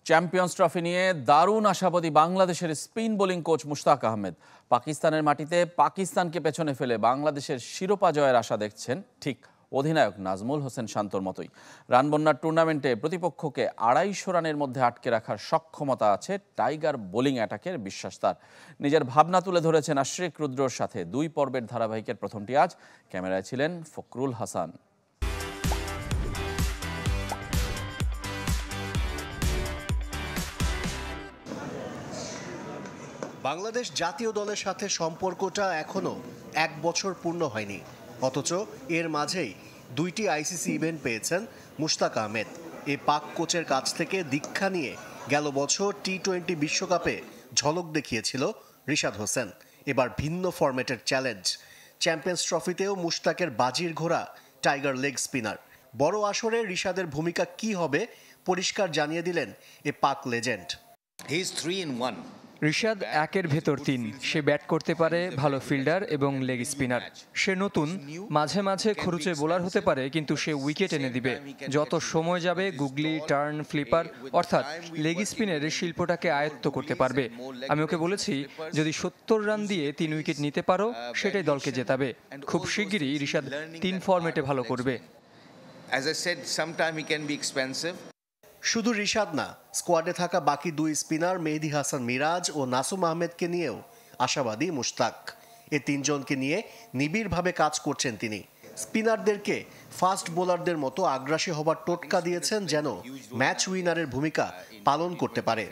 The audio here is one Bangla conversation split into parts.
চ্যাম্পিয়ন্স ট্রফি নিয়ে দারুণ আশাবাদী বাংলাদেশের spin bowling coach Mushtaq Ahmed. পাকিস্তানের মাটিতে পাকিস্তানকে পেছনে ফেলে বাংলাদেশের শিরোপা জয়ের আশা দেখছেন ঠিক অধিনায়ক নাজমুল হোসেন শান্তর মতোই। রানবন্যার টুর্নামেন্টে প্রতিপক্ষকে 250 রানের মধ্যে আটকে রাখার সক্ষমতা আছে টাইগার বোলিং অ্যাটাকের, বিশ্বাস তার। নিজের ভাবনা তুলে ধরেছেন আশরিক রুদ্রর সাথে। 2 পর্বের ধারাবাহিকের প্রথমটি আজ। ক্যামেরায় ছিলেন ফখরুল হাসান। বাংলাদেশ জাতীয় দলের সাথে সম্পর্কটা এখনো 1 বছর পূর্ণ হয়নি, অথচ এর মাঝেই 2টি আইসিসি ইভেন্ট পেয়েছেন মুশতাক আহমেদ। এ পাক কোচের কাছ থেকে দীক্ষা নিয়ে গেল বছর টি-20 বিশ্বকাপে ঝলক দেখিয়েছিল রিশাদ হোসেন। এবার ভিন্ন ফরম্যাটের চ্যালেঞ্জ। চ্যাম্পিয়ন্স ট্রফিতেও মুশতাকের বাজির ঘোড়া টাইগার লেগ স্পিনার। বড় আসরে রিশাদের ভূমিকা কি হবে পরিষ্কার জানিয়ে দিলেন এ Pak legend. He is 3 in 1। Rishad 1-এর ভেতর 3। সে ব্যাট করতে পারে, ভালো ফিল্ডার এবং লেগ স্পিনার। সে নতুন, মাঝে মাঝে খরুচে বোলার হতে পারে, কিন্তু সে উইকেট এনে দিবে। যত সময় যাবে গুগলি, টার্ন, ফ্লিপার অর্থাৎ লেগ স্পিনের শিল্পটাকে আয়ত্ত করতে পারবে। আমি ওকে বলেছি, যদি 70 রান দিয়ে 3 উইকেট নিতে পারো সেটাই দলকে জেতাবে। খুব শিগগিরই রিশাদ 3 ফরম্যাটে ভালো করবে। As I said, sometime he can be expensive. শুধু রিশাদ না, স্কোয়াডে থাকা বাকি 2 স্পিনার মেহেদী হাসান মিরাজ ও নাসুম আহমেদকে নিয়েও আশাবাদী মুশতাক। এ 3 জনকে নিয়ে নিবিড়ভাবে কাজ করছেন তিনি। স্পিনারদেরকে ফাস্ট বোলারদের মতো আগ্রাসী হবার টোটকা দিয়েছেন যেন ম্যাচ উইনারের ভূমিকা পালন করতে পারে।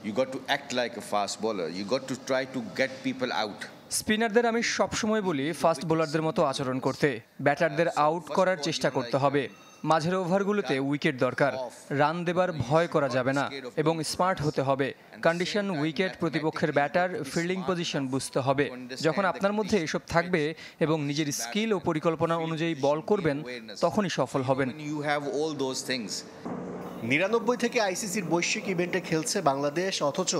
You got to act like a fast bowler. You got to try to get people out. স্পিনারদের আমি সবসময় বলি ফাস্ট বোলারদের মতো আচরণ করতে। ব্যাটারদের আউট করার চেষ্টা করতে হবে। মাঝের ওভারগুলোতে উইকেট দরকার, রান দেবার ভয় করা যাবে না এবং স্মার্ট হতে হবে। কন্ডিশন, উইকেট, প্রতিপক্ষের ব্যাটার, ফিল্ডিং পজিশন বুঝতে হবে। যখন আপনার মধ্যে এসব থাকবে এবং নিজের স্কিল ও পরিকল্পনা অনুযায়ী বল করবেন, তখনই সফল হবেন। 99 থেকে আইসিসির বৈশ্বিক ইভেন্টে খেলছে বাংলাদেশ, অথচ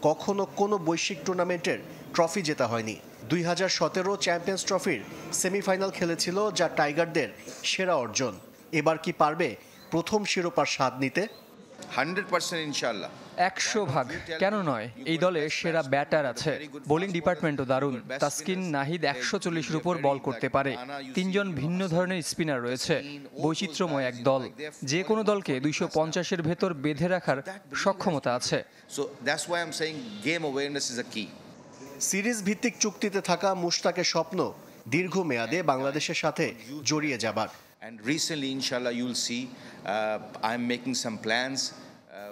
কখনো কোনো বৈশ্বিক টুর্নামেন্টের ট্রফি জেতা হয়নি। 2017 চ্যাম্পিয়ন্স ট্রফির সেমিফাইনাল খেলেছিল, যা টাইগারদের সেরা অর্জন। এবার কি পারবে প্রথম শিরোপার স্বাদ নিতে? 100% ইনশাআল্লাহ। 100 ভাগ কেন নয়? এই দলে সেরা ব্যাটার আছে, বোলিং ডিপার্টমেন্টও দারুণ। তাসকিন, নাহিদ 140-এর উপর বল করতে পারে। 3 জন ভিন্ন ধরনের স্পিনার রয়েছে। বৈচিত্র্যময় এক দল, যে কোনো দলকে 250-এর ভেতর বেঁধে রাখার সক্ষমতা আছে। So that's why I'm saying game awareness is a key. Series ভিত্তিক চুক্তিতে থাকা মুশতাকের স্বপ্ন দীর্ঘমেয়াদে বাংলাদেশের সাথে জড়িয়ে যাবার। And recently, inshallah, you'll see I'm making some plans.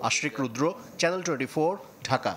Ashrik Rudra, channel 24, Dhaka.